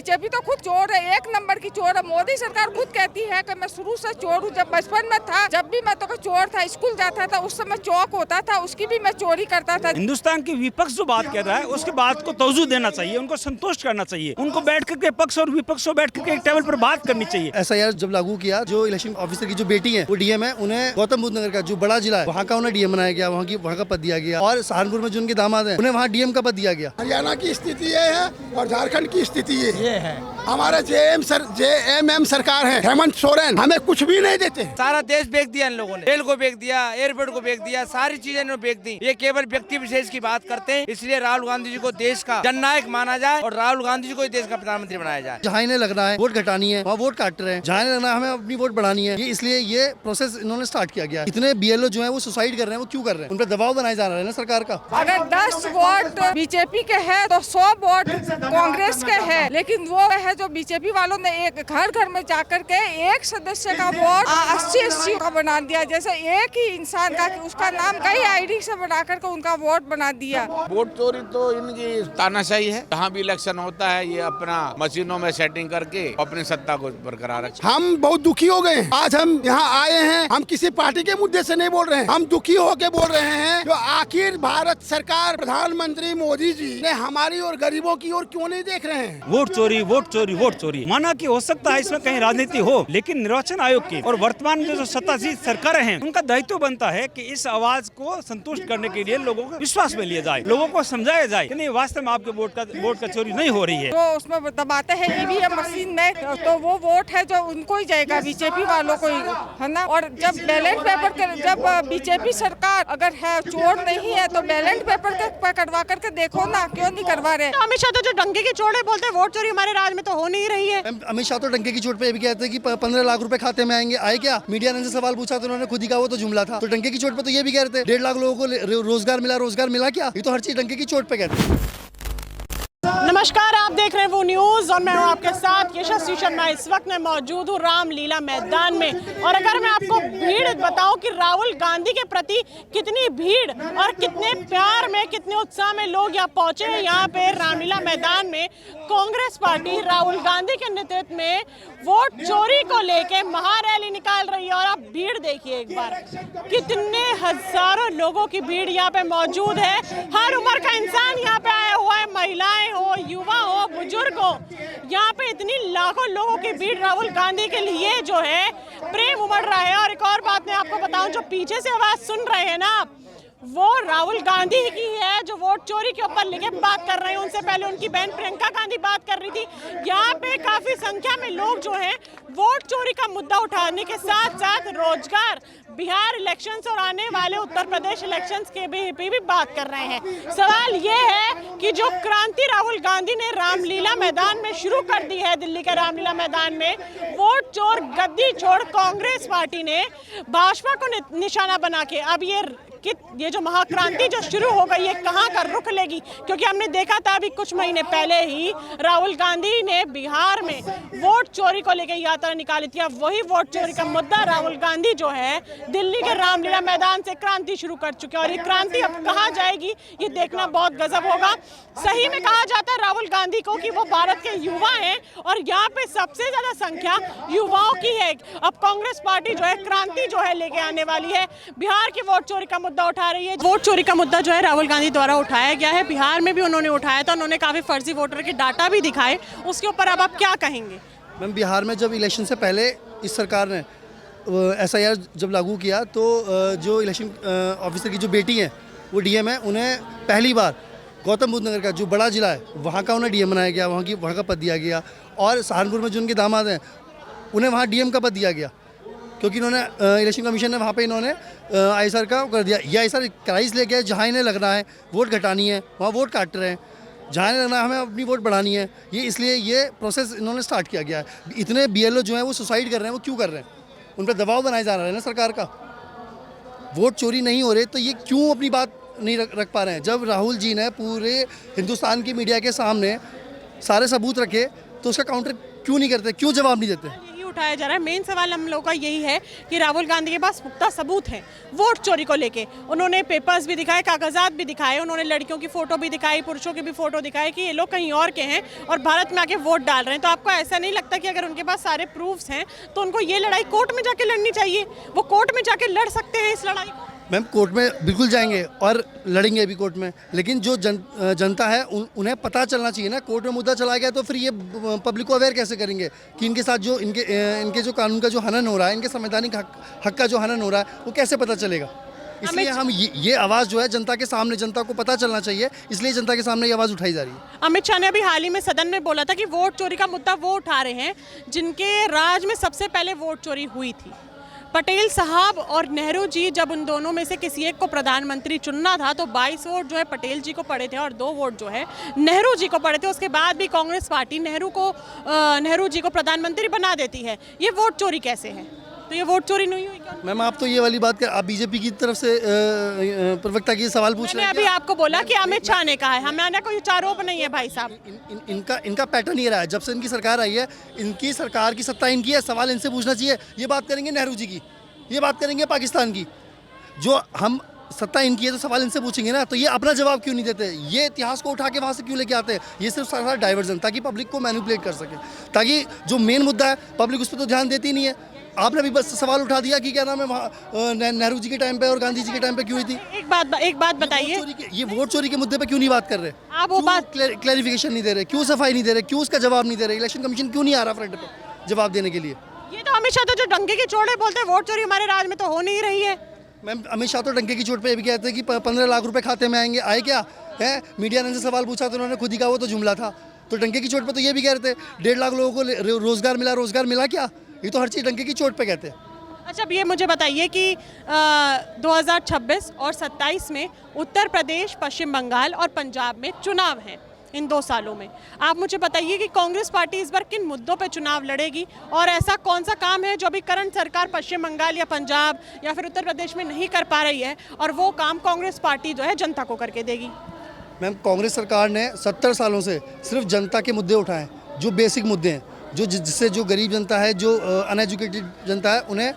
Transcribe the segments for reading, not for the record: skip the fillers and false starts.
BJP तो खुद चोर है, एक नंबर की चोर है। मोदी सरकार खुद कहती है कि मैं शुरू से चोर हूँ। जब बचपन में था, जब भी मैं तो चोर था, स्कूल जाता था, उस समय चौक होता था, उसकी भी मैं चोरी करता था। हिंदुस्तान की विपक्ष जो बात कर रहा है उसके बात को तवज्जो देना चाहिए, उनको संतुष्ट करना चाहिए, उनको बैठ करके पक्ष और विपक्ष को बैठ करके एक टेबल पर बात करनी चाहिए। SIR जब लागू किया, जो इलेक्शन ऑफिसर की जो बेटी है वो DM है, उन्हें गौतम बुद्ध नगर का जो बड़ा जिला है वहाँ का उन्हें DM बनाया गया, वहाँ का पद दिया गया। और सहारनपुर में जो उनके दामाद है उन्हें वहाँ DM का पद दिया गया। हरियाणा की स्थिति ये है और झारखंड की स्थिति ये है। हमारे JMM सरकार है, हेमंत सोरेन हमें कुछ भी नहीं देते। सारा देश बेच दिया इन लोगों ने, रेल को बेच दिया, एयरपोर्ट को बेच दिया, सारी चीजें इन्होंने बेच दी। ये केवल व्यक्ति विशेष की बात करते हैं, इसलिए राहुल गांधी जी को देश का जननायक माना जाए और राहुल गांधी जी को देश का प्रधानमंत्री बनाया जाए। जहाँ इन्हें लग रहा है वोट घटानी है वहाँ वोट काट रहे हैं, जहाँ इन्हें लग रहा है हमें अपनी वोट बढ़ानी है, ये इसलिए ये प्रोसेस इन्होंने स्टार्ट किया गया। इतने BLO जो है वो सुसाइड कर रहे हैं, वो क्यों कर रहे हैं? उन पर दबाव बनाया जा रहा है ना सरकार का। अगर 10 वोट बीजेपी के हैं तो 100 वोट कांग्रेस के हैं, लेकिन वो है जो बीजेपी वालों ने एक घर घर में जाकर के एक सदस्य का वोट 80-80 का बना दिया। जैसे एक ही इंसान का उसका नाम कई ID से बना करके उनका वोट बना दिया। वोट चोरी तो इनकी तानाशाही है। जहाँ भी इलेक्शन होता है ये अपना मशीनों में सेटिंग करके अपनी सत्ता को बरकरार रखते। हम बहुत दुखी हो गए। आज हम यहाँ आए हैं, हम किसी पार्टी के मुद्दे से नहीं बोल रहे हैं, हम दुखी होके बोल रहे हैं जो आखिर भारत सरकार, प्रधानमंत्री मोदी जी ने हमारी और गरीबों की ओर क्यों नहीं देख रहे हैं। वोट चोरी, वोट चोरी, वोट चोरी। माना कि हो सकता है इसमें कहीं राजनीति हो, लेकिन निर्वाचन आयोग की और वर्तमान जो सत्तासीन सरकार हैं उनका दायित्व बनता है कि इस आवाज को संतुष्ट करने के लिए लोगों को विश्वास में लिया जाए, लोगों को समझाया जाए कि नहीं वास्तव में आपके वोट का चोरी नहीं हो रही है। जो उसमें दबाते हैं EVM मशीन में, तो वो वोट है जो उनको ही जाएगा, बीजेपी वालों को ही, है ना। और जब बैलेट पेपर जब बीजेपी सरकार अगर है चोर नहीं है तो बैलेट पेपर के करवा करके देखो ना, क्यों नहीं करवा रहे। अमित शाह तो जो डंके की चोट है बोलते हैं वोट चोरी हमारे राज में तो हो नहीं रही है। अमित शाह तो डंके की चोट पे ये भी कहते हैं कि 15 लाख रुपए खाते में आएंगे। आए क्या? मीडिया ने सवाल पूछा तो उन्होंने खुद ही कहा वो तो जुमला था। तो डंके की चोट पे तो ये भी कह रहे थे 1.5 लाख लोगों को रोजगार मिला क्या? ये तो हर चीज डंके की चोट पे कहते हैं। नमस्कार, आप देख रहे हैं वो न्यूज और मैं हूं आपके साथ यशस्वी शर्मा। इस वक्त मैं मौजूद हूं रामलीला मैदान में और अगर मैं आपको भीड़ बताऊं कि राहुल गांधी के प्रति कितनी भीड़ और कितने प्यार में, कितने उत्साह में लोग यहाँ पहुंचे हैं। यहाँ पे रामलीला मैदान में कांग्रेस पार्टी राहुल गांधी के नेतृत्व में वोट चोरी को लेके महारैली निकाल रही है और आप भीड़ देखिए एक बार, कितने हजारों लोगों की भीड़ यहाँ पे मौजूद है। हर उम्र का इंसान यहाँ पे आया हुआ है, महिलाएं हो, युवा हो, बुजुर्ग हो, यहाँ पे इतनी लाखों लोगों की भीड़ राहुल गांधी के लिए जो है प्रेम उमड़ रहा है। और एक और बात मैं आपको बताऊं, जो पीछे से आवाज सुन रहे हैं ना आप, वो राहुल गांधी की है जो वोट चोरी के ऊपर लेके बात कर रहे हैं। उनसे पहले उनकी बहन प्रियंका गांधी बात कर रही थी। यहाँ पे काफी संख्या में लोग जो हैं वोट चोरी का मुद्दा उठाने के साथ साथ रोजगार, बिहार इलेक्शंस और आने वाले उत्तर प्रदेश इलेक्शंस के भी बात कर रहे हैं। सवाल ये है कि जो क्रांति राहुल गांधी ने रामलीला मैदान में शुरू कर दी है, दिल्ली के रामलीला मैदान में, वोट चोर गद्दी छोड़ कांग्रेस पार्टी ने भाजपा को निशाना बना के अब ये जो महाक्रांति जो शुरू हो गई है कहाँ का रुख लेगी। क्योंकि हमने देखा था अभी कुछ महीने पहले ही राहुल गांधी ने बिहार में वोट चोरी को लेकर यात्रा निकाली थी। अब वही वोट चोरी का मुद्दा राहुल गांधी जो है दिल्ली के रामलीला मैदान से क्रांति शुरू कर चुके हैं और ये क्रांति अब कहाँ जाएगी ये देखना बहुत गजब होगा। सही में कहा जाता है राहुल गांधी को कि वो भारत के युवा हैं और यहाँ पे सबसे ज्यादा संख्या युवाओं की है। अब कांग्रेस पार्टी जो है क्रांति जो है लेके आने वाली है। बिहार की वोट चोरी का मुद्दा उठा रही है। वोट चोरी का मुद्दा जो है राहुल गांधी द्वारा उठाया गया है, बिहार में भी उन्होंने उठाया था। उन्होंने काफी फर्जी वोटर के डाटा भी दिखाए, उसके ऊपर अब आप क्या कहेंगे? मैम, बिहार में जब इलेक्शन से पहले इस सरकार ने SIR जब लागू किया तो जो इलेक्शन ऑफिसर की जो बेटी है वो DM है, उन्हें पहली बार गौतम बुद्ध नगर का जो बड़ा जिला है वहाँ का उन्हें DM बनाया गया, वहाँ का पद दिया गया। और सहारनपुर में जो उनके दामाद हैं उन्हें वहाँ DM का पद दिया गया, क्योंकि इन्होंने इलेक्शन कमीशन ने वहाँ पे इन्होंने ISR का कर दिया। ये ISR क्राइस ले गया, जहाँ इन्हें लग रहा है वोट घटानी है वहाँ वोट काट रहे हैं, जहाँ इन्हें लग रहा है हमें अपनी वोट बढ़ानी है, ये इसलिए ये प्रोसेस इन्होंने स्टार्ट किया गया है। इतने BLO जो हैं वो सुसाइड कर रहे हैं, वो क्यों कर रहे हैं? उन पर दबाव बनाया जा रहा है ना सरकार का। वोट चोरी नहीं हो रहे तो ये क्यों अपनी बात नहीं रख पा रहे हैं? जब राहुल जी ने पूरे हिंदुस्तान की मीडिया के सामने सारे सबूत रखे तो उसका काउंटर क्यों नहीं करते, क्यों जवाब नहीं देते? उठाया जा रहा है। मेन सवाल हम लोगों का यही है कि राहुल गांधी के पास पुख्ता सबूत हैं वोट चोरी को लेके। उन्होंने पेपर्स भी दिखाए, कागजात भी दिखाए, उन्होंने लड़कियों की फोटो भी दिखाई, पुरुषों की भी फोटो दिखाई कि ये लोग कहीं और के हैं और भारत में आके वोट डाल रहे हैं। तो आपको ऐसा नहीं लगता कि अगर उनके पास सारे प्रूफ्स हैं तो उनको ये लड़ाई कोर्ट में जाके लड़नी चाहिए? वो कोर्ट में जाके लड़ सकते हैं इस लड़ाई को। मैम कोर्ट में बिल्कुल जाएंगे और लड़ेंगे भी कोर्ट में, लेकिन जो जनता है उन्हें पता चलना चाहिए ना। कोर्ट में मुद्दा चला गया तो फिर ये पब्लिक को अवेयर कैसे करेंगे कि इनके साथ जो इनके जो कानून का जो हनन हो रहा है, इनके संवैधानिक हक का जो हनन हो रहा है, वो कैसे पता चलेगा। इसलिए हम ये आवाज़ जो है जनता के सामने, जनता को पता चलना चाहिए, इसलिए जनता के सामने ये आवाज़ उठाई जा रही है। अमित शाह ने अभी हाल ही में सदन में बोला था कि वोट चोरी का मुद्दा वो उठा रहे हैं जिनके राज में सबसे पहले वोट चोरी हुई थी। पटेल साहब और नेहरू जी, जब उन दोनों में से किसी एक को प्रधानमंत्री चुनना था तो 22 वोट जो है पटेल जी को पड़े थे और 2 वोट जो है नेहरू जी को पड़े थे। उसके बाद भी कांग्रेस पार्टी नेहरू जी को प्रधानमंत्री बना देती है। ये वोट चोरी कैसे है? तो ये वोट चोरी नहीं हुई क्या? मैम आप तो ये वाली बात आप बीजेपी की तरफ से प्रवक्ता की सवाल पूछ रहे हैं। मैंने अभी आपको बोला कि अमित शाह ने कहा है, हमारा कोई आरोप नहीं है भाई साहब। इनका पैटर्न ये रहा है, जब से इनकी सरकार आई है, इनकी सरकार की सत्ता इनकी है, सवाल इनसे पूछना चाहिए। ये बात करेंगे नेहरू जी की, ये बात करेंगे पाकिस्तान की, जो हम सत्ता इनकी है तो सवाल इनसे पूछेंगे ना। तो ये अपना जवाब क्यों नहीं देते? ये इतिहास को उठा के वहाँ से क्यों लेके आते हैं? ये सिर्फ सारा डाइवर्जन, ताकि पब्लिक को मैनिपुलेट कर सके, ताकि जो मेन मुद्दा है पब्लिक उस पर तो ध्यान देती नहीं है। आपने भी बस सवाल उठा दिया कि क्या नाम है वहाँ नेहरू जी के टाइम पे और गांधी जी के टाइम पे क्यों हुई थी। एक बात बताइए, ये वोट चोरी के मुद्दे पे क्यों नहीं बात कर रहे? आप वो बात क्लैरिफिकेशन नहीं दे रहे, क्यों सफाई नहीं दे रहे, क्यों उसका जवाब नहीं दे रहे? इलेक्शन कमीशन क्यों नहीं आ रहा फ्रंट पे जवाब देने के लिए? ये तो अमित शाह तो जो डंके की चोट है बोलते हैं वोट चोरी हमारे राज में तो हो नहीं रही है। मैम अमित शाह तो डंके की चोट पे भी कहते हैं कि 15 लाख रुपए खाते में आएंगे, आए क्या है? मीडिया ने सवाल पूछा तो उन्होंने खुद ही कहा वो तो जुमला था। तो डंके की चोट पे तो ये भी कह रहे थे 1.5 लाख लोगों को रोजगार मिला क्या? ये तो हर चीज़ डंके की चोट पे कहते हैं। अच्छा, अब ये मुझे बताइए कि 2026 और 27 में उत्तर प्रदेश, पश्चिम बंगाल और पंजाब में चुनाव हैं इन 2 सालों में। आप मुझे बताइए कि कांग्रेस पार्टी इस बार किन मुद्दों पे चुनाव लड़ेगी और ऐसा कौन सा काम है जो अभी करंट सरकार पश्चिम बंगाल या पंजाब या फिर उत्तर प्रदेश में नहीं कर पा रही है और वो काम कांग्रेस पार्टी जो है जनता को करके देगी? मैम कांग्रेस सरकार ने 70 सालों से सिर्फ जनता के मुद्दे उठाए, जो बेसिक मुद्दे हैं, जो जिससे जो गरीब जनता है, जो अनएजुकेटेड जनता है, उन्हें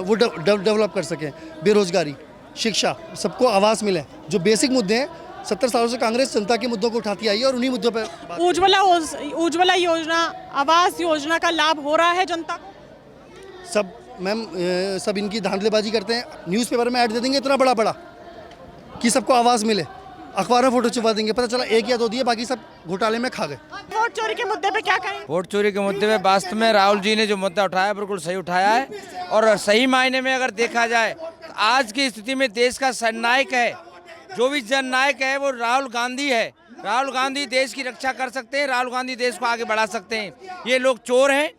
वो डेवलप कर सकें। बेरोजगारी, शिक्षा, सबको आवास मिले, जो बेसिक मुद्दे हैं। 70 सालों से कांग्रेस जनता के मुद्दों को उठाती आई है और उन्हीं मुद्दों पर उज्ज्वला योजना, आवास योजना का लाभ हो रहा है जनता को? सब मैम सब इनकी धांधलेबाजी करते हैं। न्यूज़पेपर में ऐड दे देंगे इतना बड़ा कि सबको आवाज़ मिले, अखबार में फोटो छुपा देंगे, पता चला 1 या 2 दिए, बाकी सब घोटाले में खा गए। वोट चोरी के मुद्दे पे क्या कहें? वोट चोरी के मुद्दे पे वास्तव में राहुल जी ने जो मुद्दा उठाया बिल्कुल सही उठाया है और सही मायने में अगर देखा जाए तो आज की स्थिति में देश का जननायक है, जो भी जननायक है वो राहुल गांधी है। राहुल गांधी देश की रक्षा कर सकते हैं, राहुल गांधी देश को आगे बढ़ा सकते हैं। ये लोग चोर हैं,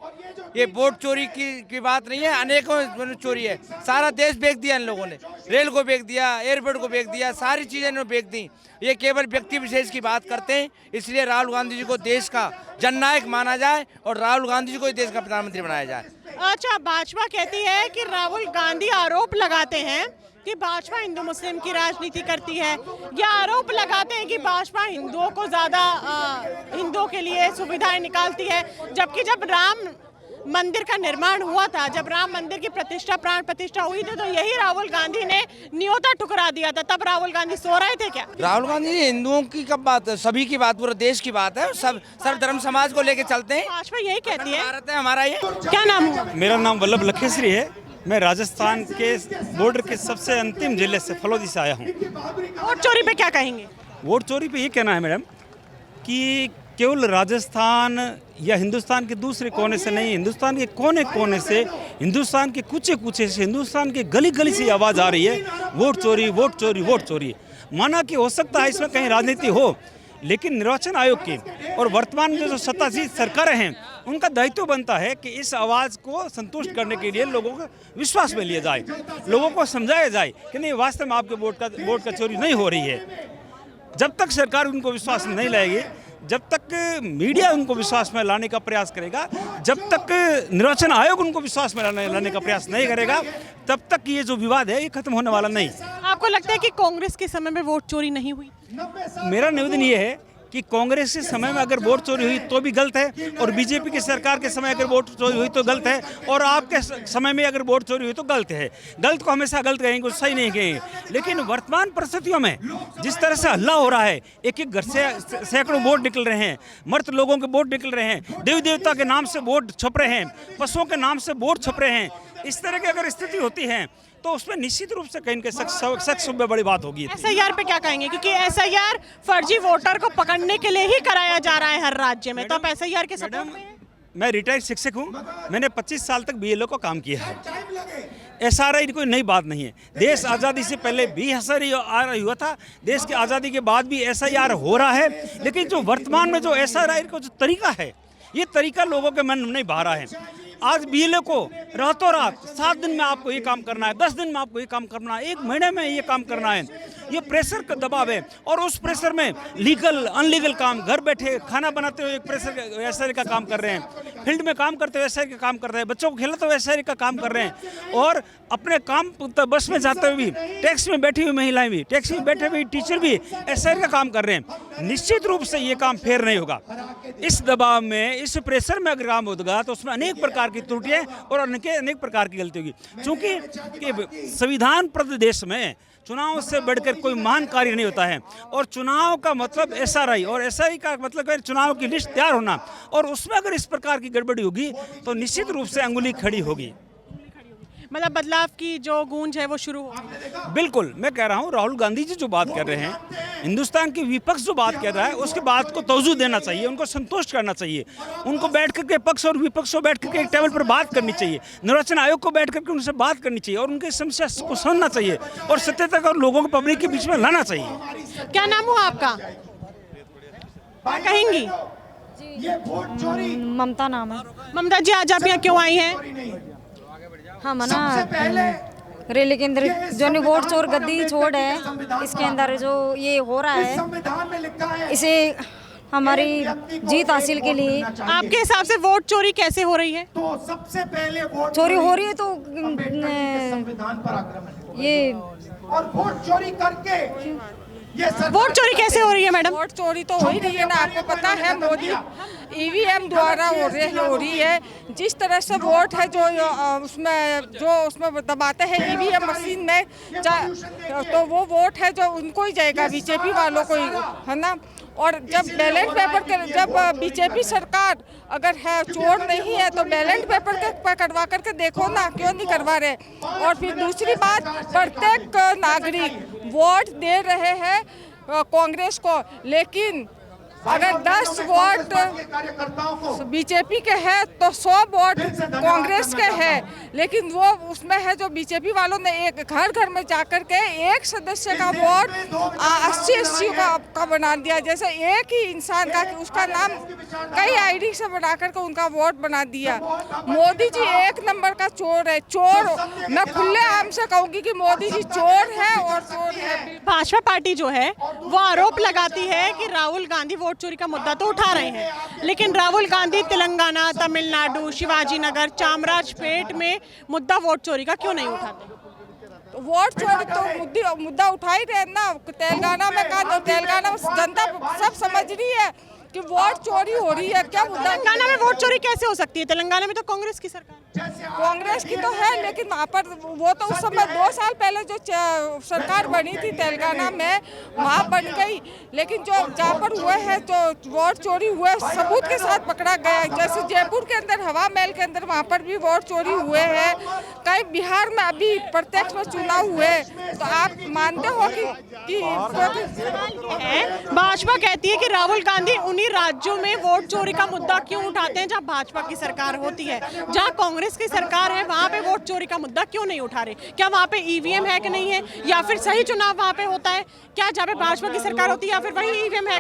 ये वोट चोरी की बात नहीं है, अनेकों चोरी है। सारा देश बेच दिया इन लोगों ने, रेल को बेच दिया, एयरपोर्ट को बेच दिया, सारी चीज़ें इन्होंने बेच दी। ये केवल व्यक्ति विशेष की बात करते हैं, इसलिए राहुल गांधी जी को देश का जननायक माना जाए और राहुल गांधी जी को देश का प्रधानमंत्री बनाया जाए। अच्छा, भाजपा कहती है कि राहुल गांधी आरोप लगाते हैं कि भाजपा हिंदू मुस्लिम की राजनीति करती है, या आरोप लगाते हैं कि भाजपा हिंदुओं को ज़्यादा हिंदुओं के लिए सुविधाएं निकालती है, जबकि जब राम मंदिर का निर्माण हुआ था, जब राम मंदिर की प्राण प्रतिष्ठा हुई थी, तो यही राहुल गांधी ने न्योता ठुकरा दिया था। तब राहुल गांधी सो रहे थे क्या? राहुल गांधी हिंदुओं की कब बात है? सभी की बात, पूरे देश की बात है। सब सर्वधर्म समाज को लेके चलते हैं। भाजपा यही कहती है। भारत है हमारा। ये क्या नाम हुआ? मेरा नाम वल्लभ लखेश्री है। मैं राजस्थान के बॉर्डर के सबसे अंतिम जिले से, फलौदी से आया हूँ। वोट चोरी पे क्या कहेंगे? वोट चोरी पे ये कहना है मैडम कि केवल राजस्थान या हिंदुस्तान के दूसरे कोने से नहीं, हिंदुस्तान के कोने कोने से, हिंदुस्तान के कुचे से, हिंदुस्तान के गली से आवाज़ आ रही है, वोट चोरी, वोट चोरी, वोट चोरी। माना कि हो सकता है इसमें कहीं राजनीति हो, लेकिन निर्वाचन आयोग की और वर्तमान जो सत्तासीन सरकारें हैं, उनका दायित्व बनता है कि इस आवाज़ को संतुष्ट करने के लिए लोगों का विश्वास में लिया जाए, लोगों को समझाया जाए कि नहीं, वास्तव में आपके वोट का चोरी नहीं हो रही है। जब तक सरकार उनको विश्वास में नहीं लाएगी, जब तक मीडिया उनको विश्वास में लाने का प्रयास करेगा, जब तक निर्वाचन आयोग उनको विश्वास में लाने का प्रयास नहीं करेगा, तब तक ये जो विवाद है ये खत्म होने वाला नहीं। आपको लगता है कि कांग्रेस के समय में वोट चोरी नहीं हुई? मेरा निवेदन ये है कि कांग्रेस के समय में अगर वोट चोरी हुई तो भी गलत है, और बीजेपी की सरकार के समय अगर वोट चोरी हुई तो गलत है, और आपके समय में अगर वोट चोरी हुई तो गलत है। गलत को हमेशा गलत कहेंगे, सही नहीं कहेंगे। लेकिन वर्तमान परिस्थितियों में जिस तरह से हल्ला हो रहा है, एक एक घर से सैकड़ों वोट निकल रहे हैं, मृत लोगों के वोट निकल रहे हैं, देवी देवता के नाम से वोट छप रहे हैं, पशुओं के नाम से वोट छप रहे हैं, इस तरह की अगर स्थिति होती है तो उसमें निश्चित रूप से कहीं सख्त में बड़ी बात होगी। एसआईआर पे क्या कहेंगे, क्योंकि एसआईआर फर्जी वोटर को पकड़ने के लिए ही कराया जा रहा है हर राज्य में, तो आप एसआईआर के सपोर्ट में हैं? मैं रिटायर्ड शिक्षक हूँ, मैंने 25 साल तक बीएलओ का काम किया है। एसआरआई कोई नई बात नहीं है। देश आज़ादी से पहले भी एसआरआई हुआ था, देश की आज़ादी के बाद भी एसआईआर हो रहा है, लेकिन जो वर्तमान में जो एसआरआई का जो तरीका है, ये तरीका लोगों के मन में नहीं भा रहा है। आज बीएलओ को रातों रात 7 दिन में आपको ये काम करना है, 10 दिन में आपको ये काम करना है, 1 महीने में ये काम करना है, ये प्रेशर का दबाव है। और उस प्रेशर में लीगल अनलीगल काम, घर बैठे खाना बनाते हुए एक प्रेशर एसआरआई का काम कर रहे हैं, फील्ड में काम करते हुए एसआरआई का काम कर रहे हैं, बच्चों को खिलाते हुए एसआरआई का काम कर रहे हैं, और अपने काम बस में जाते हुए भी, टैक्सी में बैठी हुई महिलाएं भी, टैक्सी में बैठे हुए टीचर भी एसआरआई का काम कर रहे हैं। निश्चित रूप से ये काम फेयर नहीं होगा। इस दबाव में, इस प्रेशर में अगर काम होगा तो उसमें अनेक प्रकार की त्रुटियां और अनेक प्रकार की गलती होगी। चूंकि संविधान प्रद देश में चुनाव से बढ़कर कोई महान कार्य नहीं होता है, और चुनाव का मतलब एसआरआई, और एसआरआई का मतलब है चुनाव की लिस्ट तैयार होना, और उसमें अगर इस प्रकार की गड़बड़ी होगी तो निश्चित रूप से अंगुली खड़ी होगी। मतलब बदलाव की जो गूंज है वो शुरू हो। बिल्कुल, मैं कह रहा हूँ राहुल गांधी जी जो बात कर रहे हैं, हिंदुस्तान के विपक्ष जो बात कर रहा है, उसके बात को तवज्जो देना चाहिए, उनको संतुष्ट करना चाहिए, उनको बैठ करके पक्ष और विपक्ष को बैठ करके एक टेबल पर बात करनी चाहिए, निर्वाचन आयोग को बैठ करके उनसे बात करनी चाहिए, और उनकी समस्या को सुनना चाहिए, और सत्य तक और लोगों को पब्लिक के बीच में लाना चाहिए। क्या नाम हुआ आपका? कहेंगी? ममता नाम है। ममता जी, आज आप यहाँ क्यों आई हैं? हम ना रैली के अंदर जो नहीं वोट चोर गद्दी छोड़ है, इसके अंदर जो ये हो रहा है, इसे हमारी जीत हासिल के लिए। आपके हिसाब से वोट चोरी कैसे हो रही है? तो सबसे पहले वोट चोरी हो रही है तो संविधान पर आक्रमण है, ये और वोट चोरी करके ये वोट चोरी कैसे हो रही है मैडम? वोट चोरी तो हो ही रही है ना, आपको पता है। मोदी ईवीएम द्वारा हो रही है। जिस तरह से वोट है जो उसमें दबाते हैं ईवीएम मशीन में, तो वो वोट है जो उनको ही जाएगा, बीजेपी वालों को ही, है ना। और जब बैलेट पेपर जब बीजेपी सरकार अगर है चोर नहीं है तो बैलेट पेपर करवा करके देखो ना, क्यों नहीं करवा रहे। और फिर दूसरी बात, प्रत्येक नागरिक वोट दे रहे हैं कांग्रेस को, लेकिन अगर 10 वोट बीजेपी के हैं तो 100 वोट कांग्रेस के हैं। लेकिन वो उसमें है जो बीजेपी वालों ने एक घर घर में जाकर के एक सदस्य का वोट 80-80 का बना दिया, जैसे एक ही इंसान का, उसका नाम कई आईडी से बना करके उनका वोट बना दिया। मोदी जी 1 नंबर का चोर है। चोर मैं खुलेआम से कहूँगी कि मोदी जी चोर है और चोर है। भाजपा पार्टी जो है वो आरोप लगाती है कि राहुल गांधी वोट चोरी का मुद्दा तो उठा रहे हैं, लेकिन राहुल गांधी तेलंगाना, तमिलनाडु, शिवाजी नगर, चामराजपेट में मुद्दा वोट चोरी का क्यों नहीं उठाते? तो वोट चोरी तो मुद्दा उठा ही रहे ना। तेलंगाना में कहा, तेलंगाना में जनता सब समझ रही है कि वोट चोरी हो रही है। क्या मुद्दा? तेलंगाना में वोट चोरी कैसे हो सकती है? तेलंगाना में तो कांग्रेस की सरकार, कांग्रेस की तो है, लेकिन वहाँ पर वो तो उस समय 2 साल पहले जो सरकार बनी थी तेलंगाना में, वहाँ बन गई। लेकिन जो जहाँ पर हुए हैं जो वोट चोरी हुए सबूत के साथ पकड़ा गया, जैसे जयपुर के अंदर हवा महल के अंदर वहाँ पर भी वोट चोरी हुए हैं। कहीं बिहार में अभी प्रत्यक्ष में चुनाव हुए, तो आप मानते हो कि भाजपा कहती है कि राहुल गांधी उन्हीं राज्यों में वोट चोरी का मुद्दा क्यों उठाते हैं जहां भाजपा की सरकार होती है, जहां कांग्रेस की सरकार है वहां पे वोट चोरी का मुद्दा क्यों नहीं उठा रहे? क्या वहां पे ईवीएम है कि नहीं है, या फिर सही चुनाव वहां पे होता है? क्या जहाँ पे भाजपा की सरकार होती है या फिर वही ईवीएम है?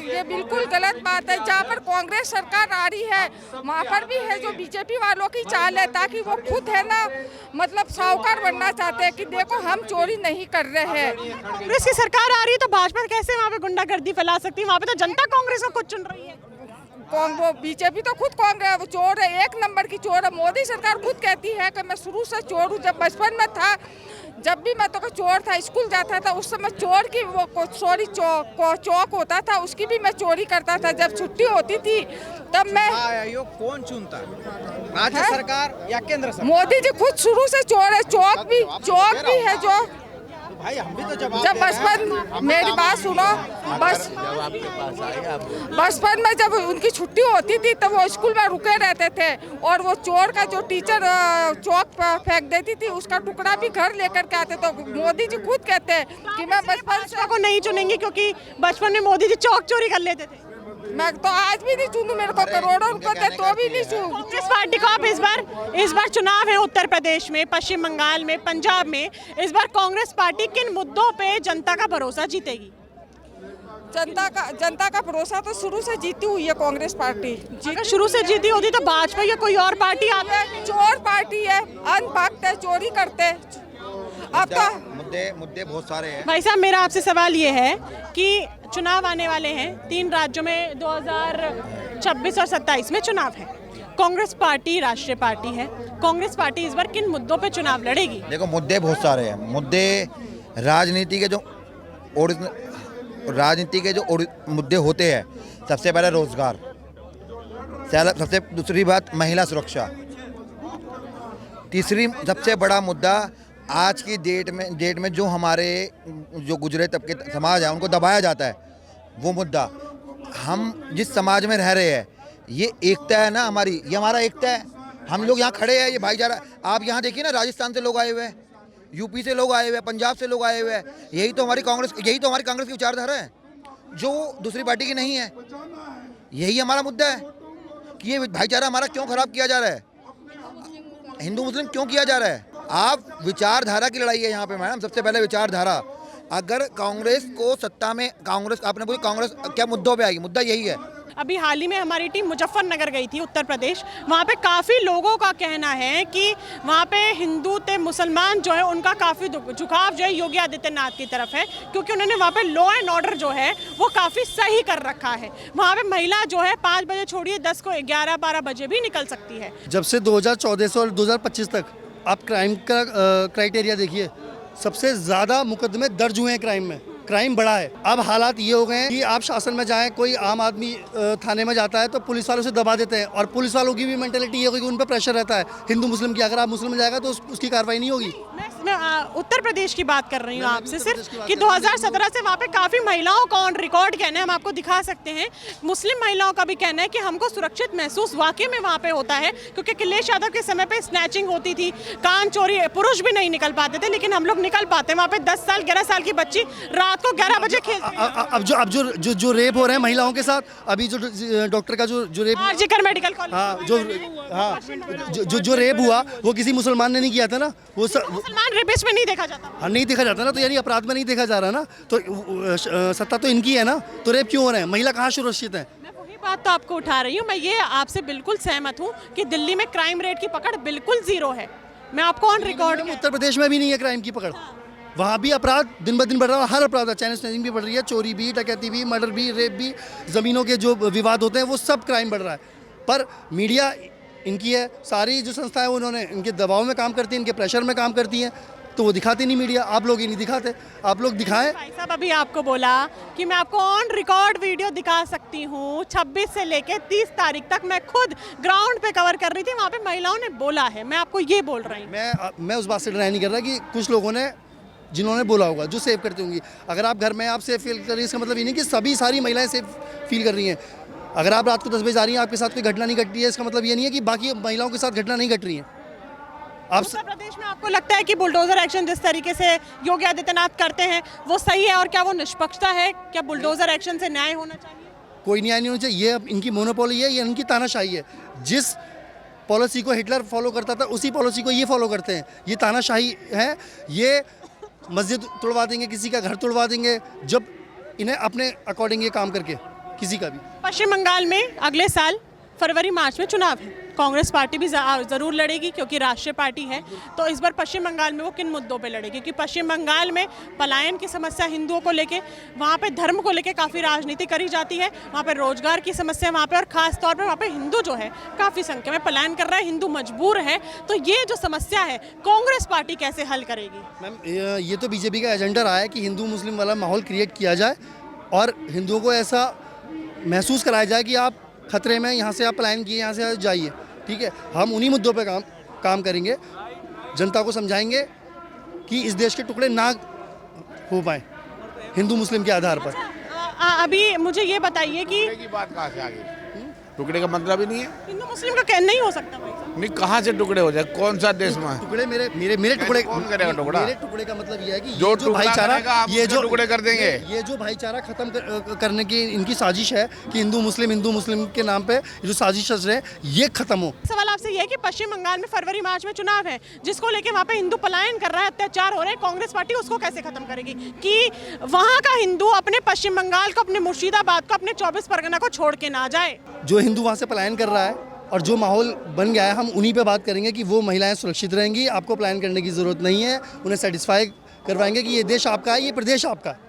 ये बिल्कुल गलत बात है। जहाँ पर कांग्रेस सरकार आ रही है वहाँ पर भी है जो बीजेपी वालों की चाल है, ताकि वो खुद है ना, मतलब साहूकार बनना चाहते हैं कि देखो हम चोरी नहीं कर रहे हैं। कांग्रेस की सरकार आ रही है तो भाजपा कैसे वहाँ पे गुंडागर्दी फैला सकती है? वहाँ पे तो जनता कांग्रेस को खुद चुन रही है। वो बीजेपी तो खुद कांग्रेस वो चोर है, एक नंबर की चोर है। मोदी सरकार खुद कहती है कि मैं शुरू से चोर हूँ। जब बचपन में था, जब भी मैं तो चोर था, स्कूल जाता था, उस समय चोर की वो सॉरी चौक होता था, उसकी भी मैं चोरी करता था। जब छुट्टी होती थी तब मैं आयोग कौन चुनता है, राज्य सरकार या केंद्र सरकार? मोदी जी खुद शुरू से चोर है। चौक भी है जो भाई हम भी तो जब बचपन, मेरी बात सुनो, बचपन में जब उनकी छुट्टी होती थी तब वो स्कूल में रुके रहते थे और वो चोर का जो टीचर चौक पर फेंक देती थी उसका टुकड़ा भी घर लेकर के आते। तो मोदी जी खुद कहते हैं कि मैं बचपन को नहीं चुनेंगे क्योंकि बचपन में मोदी जी चौक चोरी कर लेते थे। मैं तो आज भी नहीं चुनूं, मेरे को करोड़ों रुपए थे तो भी नहीं चुनूं। कांग्रेस पार्टी को आप इस बार चुनाव है उत्तर प्रदेश में, पश्चिम बंगाल में, पंजाब में, इस बार कांग्रेस पार्टी किन मुद्दों पे जनता का भरोसा जीतेगी? जनता का भरोसा तो शुरू से जीती हुई है कांग्रेस पार्टी। अगर शुरू से जीती होती तो भाजपा या कोई और पार्टी आती? चोर पार्टी है, अन्न भागते, चोरी करते। अब तो मुद्दे बहुत सारे हैं। भाई साहब, मेरा आपसे सवाल ये है कि चुनाव आने वाले हैं 3 राज्यों में, 2026 और 27 में चुनाव है। कांग्रेस पार्टी राष्ट्रीय पार्टी है, कांग्रेस पार्टी इस बार किन मुद्दों पे चुनाव लड़ेगी? देखो मुद्दे बहुत सारे हैं। मुद्दे राजनीति के जो मुद्दे होते हैं, सबसे पहले रोजगार, सबसे दूसरी बात महिला सुरक्षा, तीसरी सबसे बड़ा मुद्दा आज की डेट में जो हमारे जो गुजरे तबके समाज है उनको दबाया जाता है, वो मुद्दा। हम जिस समाज में रह रहे हैं, ये एकता है ना हमारी, ये हमारा एकता है। हम लोग यहाँ खड़े हैं, ये भाईचारा। आप यहाँ देखिए ना, राजस्थान से लोग आए हुए हैं, यूपी से लोग आए हुए हैं, पंजाब से लोग आए हुए हैं। यही तो हमारी कांग्रेस की विचारधारा है जो दूसरी पार्टी की नहीं है। यही हमारा मुद्दा है कि ये भाईचारा हमारा क्यों खराब किया जा रहा है, हिंदू मुस्लिम क्यों किया जा रहा है। आप विचारधारा की लड़ाई है यहाँ पे मैडम। सबसे पहले विचारधारा, अगर कांग्रेस को सत्ता में, आपने पूछा कांग्रेस क्या मुद्दों पे आएगी, मुद्दा यही है। अभी हाल ही में हमारी टीम मुजफ्फरनगर गई थी, उत्तर प्रदेश। वहाँ पे काफ़ी लोगों का कहना है कि वहाँ पे हिंदू ते मुसलमान जो है उनका काफ़ी झुकाव जो है योगी आदित्यनाथ की तरफ है, क्योंकि उन्होंने वहाँ पे लॉ एंड ऑर्डर जो है वो काफ़ी सही कर रखा है। वहाँ पे महिला जो है 5 बजे छोड़िए 10 को 11-12 बजे भी निकल सकती है। जब से 2014 से और 2025 तक आप क्राइम का क्राइटेरिया देखिए, सबसे ज़्यादा मुकदमे दर्ज हुए हैं क्राइम में। क्राइम बढ़ा है। अब हालात ये हो गए हैं कि आप शासन में जाएं, कोई आम आदमी थाने में जाता है तो पुलिस वालों से दबा देते हैं, और पुलिस वालों की भी मेंटेलिटी ये होगी कि उन पर प्रेशर रहता है हिंदू मुस्लिम की। अगर आप मुस्लिम में जाएगा तो उसकी कार्रवाई नहीं होगी। मैं उत्तर प्रदेश की बात कर रही हूँ आपसे सिर्फ कि 2017 से वहाँ पे काफ़ी महिलाओं का ऑन रिकॉर्ड कहना है, हम आपको दिखा सकते हैं। मुस्लिम महिलाओं का भी कहना है कि हमको सुरक्षित महसूस वाकई में वहाँ पे होता है, क्योंकि अखिलेश यादव के समय पे स्नैचिंग होती थी, कान चोरी, पुरुष भी नहीं निकल पाते थे, लेकिन हम लोग निकल पाते हैं। वहाँ पे 10 साल 11 साल की बच्ची रात को 11 बजे अब जो रेप हो रहे हैं महिलाओं के साथ, अभी जो डॉक्टर का जो रेप, जिक्र मेडिकल कॉलेज, जो रेप हुआ वो किसी मुसलमान ने नहीं किया था ना, वो मुसलमान रेपिस्ट में नहीं देखा जाता। हाँ, नहीं देखा जाता ना, तो यानी अपराध में नहीं देखा जा रहा ना, तो सत्ता तो इनकी है ना, तो रेप क्यों हो रहे हैं? महिला कहाँ सुरक्षित है? मैं वही बात तो आपको उठा रही हूँ। मैं ये आपसे बिल्कुल सहमत हूँ कि दिल्ली में क्राइम रेट की पकड़ बिल्कुल जीरो है। मैं आपको ऑन रिकॉर्ड, उत्तर प्रदेश में भी नहीं है क्राइम की पकड़। वहाँ भी अपराध दिन ब दिन बढ़ रहा है, हर अपराध, चाइना स्नैचिंग भी बढ़ रही है, चोरी भी, डकैती भी, मर्डर भी, रेप भी, ज़मीनों के जो विवाद होते हैं वो सब क्राइम बढ़ रहा है। पर मीडिया इनकी है, सारी जो संस्थाएं उन्होंने इनके दबाव में काम करती हैं, इनके प्रेशर में काम करती हैं, तो वो दिखाती नहीं मीडिया। आप लोग ही नहीं दिखाते, आप लोग दिखाएं। भाई साहब, अभी आपको बोला कि मैं आपको ऑन रिकॉर्ड वीडियो दिखा सकती हूँ। 26 से लेके 30 तारीख तक मैं खुद ग्राउंड पे कवर कर रही थी, वहाँ पे महिलाओं ने बोला है। मैं आपको ये बोल रही हूँ। मैं उस बात से डिनाई नहीं कर रहा कि कुछ लोगों ने, जिन्होंने बोला होगा, जो सेव करती होंगी। अगर आप घर में आप सेफ फील कर रही हैं, इसका मतलब ये नहीं कि सारी महिलाएं सेफ फील कर रही हैं। अगर आप रात को 10 बजे जा रही हैं, आपके साथ कोई घटना नहीं घट रही है, इसका मतलब ये नहीं है कि बाकी महिलाओं के साथ घटना नहीं घट रही है। उत्तर प्रदेश में आपको लगता है कि बुलडोजर एक्शन जिस तरीके से योगी आदित्यनाथ करते हैं वो सही है, और क्या वो निष्पक्षता है? क्या बुलडोजर एक्शन से न्याय होना चाहिए? कोई न्याय नहीं होना चाहिए। ये इनकी मोनोपोली है, ये इनकी तानाशाही है। जिस पॉलिसी को हिटलर फॉलो करता था, उसी पॉलिसी को ये फॉलो करते हैं। ये तानाशाही है। ये मस्जिद तोड़वा देंगे, किसी का घर तोड़वा देंगे, जब इन्हें अपने अकॉर्डिंग ये काम करके, किसी का भी। पश्चिम बंगाल में अगले साल फरवरी मार्च में चुनाव है, कांग्रेस पार्टी भी ज़रूर लड़ेगी क्योंकि राष्ट्रीय पार्टी है। तो इस बार पश्चिम बंगाल में वो किन मुद्दों पे लड़ेगी? क्योंकि पश्चिम बंगाल में पलायन की समस्या हिंदुओं को लेके, वहाँ पे धर्म को लेके काफ़ी राजनीति करी जाती है, वहाँ पे रोजगार की समस्या वहाँ पे, और ख़ास तौर पे वहाँ पे हिंदू जो है काफ़ी संख्या में पलायन कर रहा है, हिंदू मजबूर है। तो ये जो समस्या है कांग्रेस पार्टी कैसे हल करेगी? मैम ये तो बीजेपी का एजेंडा रहा है कि हिंदू मुस्लिम वाला माहौल क्रिएट किया जाए और हिंदुओं को ऐसा महसूस कराया जाए कि आप खतरे में, यहाँ से आप पलायन किए, यहाँ से जाइए। ठीक है, हम उन्हीं मुद्दों पे काम करेंगे, जनता को समझाएंगे कि इस देश के टुकड़े ना हो पाए हिंदू मुस्लिम के आधार पर। अभी मुझे ये बताइए कि की बात कहाँ से आ गई? टुकड़े का मतलब ही नहीं है, हिंदू मुस्लिम का कहना नहीं हो सकता भाई साहब। नहीं, कहाँ से टुकड़े हो जाए? कौन सा देश में? टुकड़े मेरे टुकड़े कौन करेगा टुकड़ा? मेरे टुकड़े का मतलब ये है कि जो जो भाईचारा, ये जो टुकड़े कर देंगे, ये जो भाईचारा खत्म करने की इनकी साजिश है कि हिंदू मुस्लिम के नाम पे जो साजिश रच रहे हैं, ये खत्म हो। सवाल आपसे ये है कि पश्चिम बंगाल में फरवरी मार्च में चुनाव है, जिसको लेके वहाँ पे हिंदू पलायन कर रहा है, अत्याचार हो रहे हैं, कांग्रेस पार्टी उसको कैसे खत्म करेगी कि वहाँ का हिंदू अपने पश्चिम बंगाल को, अपने मुर्शिदाबाद को, अपने 24 परगना को छोड़ के ना जाए? जो हिंदू वहाँ से पलायन कर रहा है और जो माहौल बन गया है, हम उन्हीं पे बात करेंगे कि वो महिलाएं सुरक्षित रहेंगी, आपको पलायन करने की ज़रूरत नहीं है, उन्हें सेटिस्फाई करवाएंगे कि ये देश आपका है, ये प्रदेश आपका है।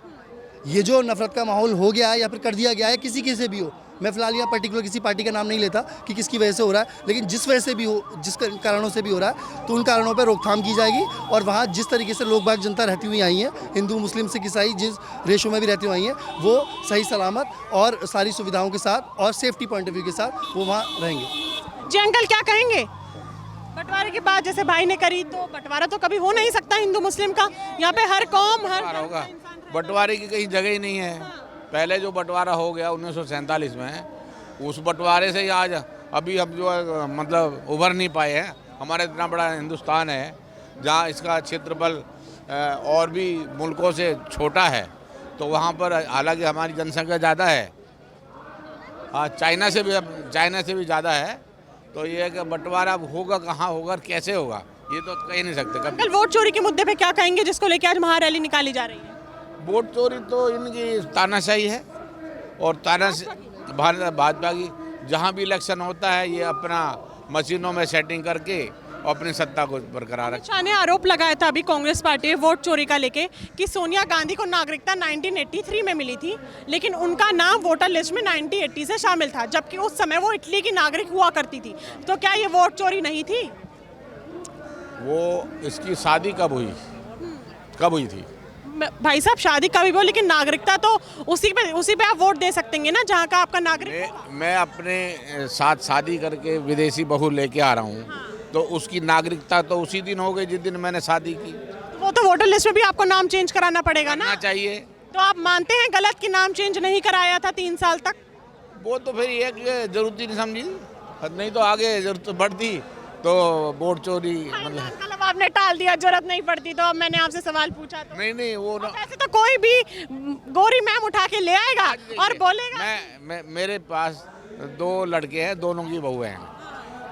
ये जो नफरत का माहौल हो गया है या फिर कर दिया गया है, किसी से भी हो, मैं फिलहाल यहाँ पर्टिकुलर किसी पार्टी का नाम नहीं लेता कि किसकी वजह से हो रहा है, लेकिन जिस वजह से भी हो, जिस कारणों से भी हो रहा है, तो उन कारणों पर रोकथाम की जाएगी। और वहाँ जिस तरीके से लोग बाग जनता रहती हुई आई है, हिंदू मुस्लिम सिख ईसाई जिस रेशो में भी रहती हुई आई हैं, वो सही सलामत और सारी सुविधाओं के साथ और सेफ्टी पॉइंट ऑफ व्यू के साथ वो वहाँ रहेंगे। जी अंकल, क्या कहेंगे? बंटवारे की बात जैसे भाई ने करी, तो बंटवारा तो कभी हो नहीं सकता हिंदू मुस्लिम का, यहाँ पे हर कौम, हर होगा। बंटवारे की कहीं जगह ही नहीं है। पहले जो बंटवारा हो गया 1947 में, उस बंटवारे से ही आज अभी हम जो है मतलब उभर नहीं पाए हैं। हमारा इतना बड़ा हिंदुस्तान है जहाँ इसका क्षेत्रफल और भी मुल्कों से छोटा है, तो वहाँ पर हालांकि हमारी जनसंख्या ज़्यादा है, चाइना से भी ज़्यादा है, तो ये है कि बंटवारा होगा कहाँ होगा और कैसे होगा, ये तो कह नहीं सकते कभी। कल वोट चोरी के मुद्दे पे क्या कहेंगे, जिसको लेके आज महारैली निकाली जा रही है? वोट चोरी तो इनकी तानाशाही है, और भाजपा की जहाँ भी इलेक्शन होता है ये अपना मशीनों में सेटिंग करके अपनी सत्ता को बरकरार रखा। शाह ने आरोप लगाया था अभी कांग्रेस पार्टी वोट चोरी का लेके कि सोनिया गांधी को नागरिकता 1983 में मिली थी, लेकिन उनका नाम वोटर लिस्ट में 1980 से शामिल था, जबकि उस समय वो इटली की नागरिक हुआ करती थी। तो क्या ये वोट चोरी नहीं थी? वो इसकी शादी कब हुई थी? भाई साहब, शादी कभी भी हो, लेकिन नागरिकता तो उसी पे आप वोट दे सकते हैं ना, जहाँ का आपका नागरिक। मैं अपने साथ शादी करके विदेशी बहू लेके आ रहा हूँ, तो उसकी नागरिकता तो उसी दिन हो गई जिस दिन मैंने शादी की। वो तो वोटर लिस्ट में भी आपको नाम चेंज कराना पड़ेगा ना? चाहिए। तो आप मानते हैं गलत कि नाम चेंज नहीं कराया था 3 साल तक? वो तो फिर एक जरूरत ही नहीं समझी, नहीं तो आगे जरूरत बढ़ती तो वोट चोरी मतलब आपने टाल दिया, जरूरत नहीं पड़ती, तो अब मैंने आपसे सवाल पूछा तो नहीं वो ऐसे तो कोई भी गोरी मैम उठा के ले आएगा और बोलेगा। मेरे पास 2 लड़के हैं, दोनों की बहू हैं,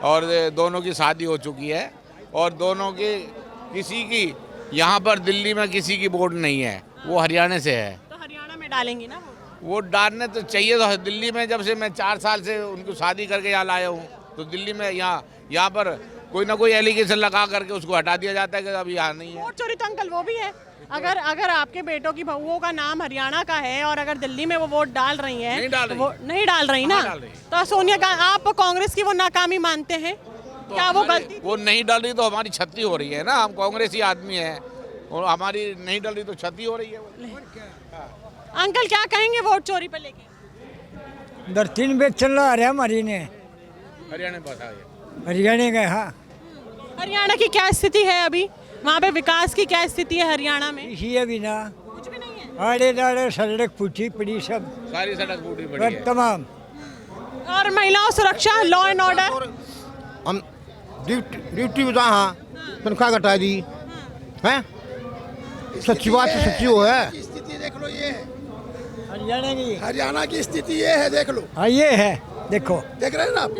और दोनों की शादी हो चुकी है, और दोनों के किसी की यहाँ पर दिल्ली में किसी की वोट नहीं है, वो हरियाणा से है। तो हरियाणा में डालेंगी ना वोट? डालने तो चाहिए, तो दिल्ली में जब से मैं 4 साल से उनको शादी करके यहाँ लाया हूँ, तो दिल्ली में यहाँ पर कोई ना कोई एलिगेशन लगा करके उसको हटा दिया जाता है कि अब यहाँ नहीं है। वोट चोरी तो अंकल वो भी है, अगर आपके बेटों की बहुओं का नाम हरियाणा का है और अगर दिल्ली में वो वोट डाल रही हैं, नहीं डाल रही ना, तो सोनिया गांधी, आप कांग्रेस की वो नाकामी मानते हैं? तो क्या वो गलती वो नहीं डाल रही तो हमारी क्षति हो रही है ना, हम कांग्रेसी आदमी है, और हमारी नहीं डाल रही तो क्षति हो रही है। अंकल क्या कहेंगे वोट चोरी पे लेके? 3 बेच चल रहा है हरियाणा का। हाँ, हरियाणा की क्या स्थिति है अभी? वहाँ पे विकास की क्या स्थिति है हरियाणा में? अभी ना कुछ भी नहीं है। आड़े दाड़े सड़क फूटी पड़ी, सब सारी सड़क फूटी पड़ी है तमाम। और महिलाओं सुरक्षा, लॉ एंड ऑर्डर, हम ड्यूटी में जहाँ तनख्वाह घटा दी है, सच्ची बात तो सच्ची वो है। स्थिति देख लो, ये हरियाणा की स्थिति ये है, देख लो। हाँ, ये है, देखो, देख रहे हैं ना आप?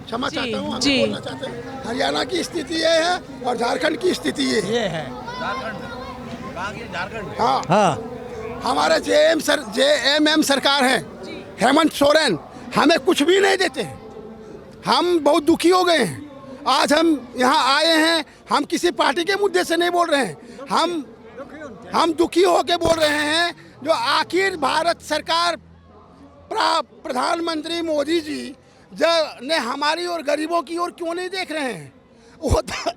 क्षमा चाहता हूँ, हम बोलना चाहते हैं, हरियाणा की स्थिति ये है और झारखंड की स्थिति ये है। हाँ हाँ, हमारे JMM सरकार है, हेमंत सोरेन हमें कुछ भी नहीं देते हैं, हम बहुत दुखी हो गए हैं। आज हम यहाँ आए हैं, हम किसी पार्टी के मुद्दे से नहीं बोल रहे हैं, हम दुखी होकर बोल रहे हैं जो आखिर भारत सरकार प्रधानमंत्री मोदी जी ने हमारी और गरीबों की ओर क्यों नहीं देख रहे हैं। वो तो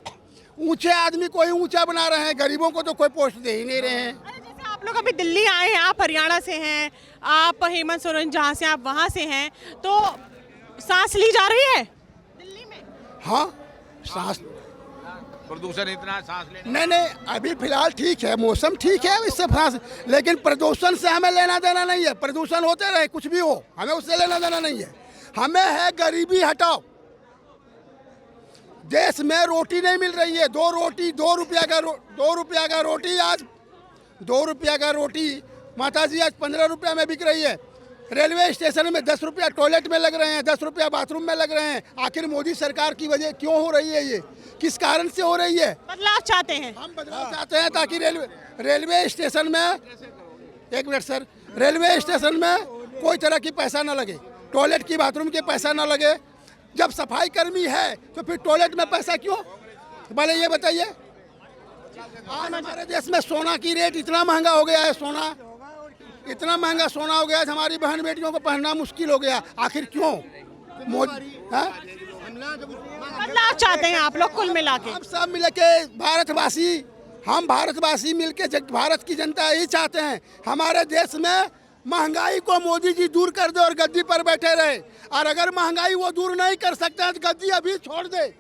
ऊंचे आदमी को ही ऊंचा बना रहे हैं, गरीबों को तो कोई पोस्ट दे ही नहीं रहे हैं। जैसे आप लोग अभी दिल्ली आए हैं, आप हरियाणा से हैं, आप हेमंत सोरेन जहाँ से आप वहाँ से हैं, तो सांस ली जा रही है दिल्ली में? हाँ, सांस प्रदूषण इतना सांस लेने नहीं, अभी फिलहाल ठीक है, मौसम ठीक है, इससे सांस, लेकिन प्रदूषण से हमें लेना देना नहीं है। प्रदूषण होते रहे, कुछ भी हो, हमें उससे लेना देना नहीं है। हमें है गरीबी हटाओ। देश में रोटी नहीं मिल रही है, 2 रुपया का रोटी आज 2 रुपया का रोटी माता जी आज 15 रुपया में बिक रही है। रेलवे स्टेशन में 10 रुपया टॉयलेट में लग रहे हैं, 10 रुपया बाथरूम में लग रहे हैं। आखिर मोदी सरकार की वजह क्यों हो रही है? ये किस कारण से हो रही है? बदलाव चाहते हैं हम, बदलाव चाहते हैं ताकि रेलवे स्टेशन में, एक मिनट सर, रेलवे स्टेशन में कोई तरह की पैसा ना लगे, टॉयलेट की बाथरूम के पैसा ना लगे। जब सफाई कर्मी है तो फिर टॉयलेट में पैसा क्यों? पहले ये बताइए। आज हमारे देश में सोना की रेट इतना महंगा हो गया है, सोना इतना महंगा सोना हो गया है, हमारी बहन बेटियों को पहनना मुश्किल हो गया। आखिर क्यों? मोदी बदलाव चाहते हैं आप लोग कुल मिला के? हम सब मिल के भारतवासी मिलके भारत की जनता यही चाहते हैं, हमारे देश में महंगाई को मोदी जी दूर कर दे और गद्दी पर बैठे रहे। और अगर महंगाई वो दूर नहीं कर सकते हैं तो गद्दी अभी छोड़ दे।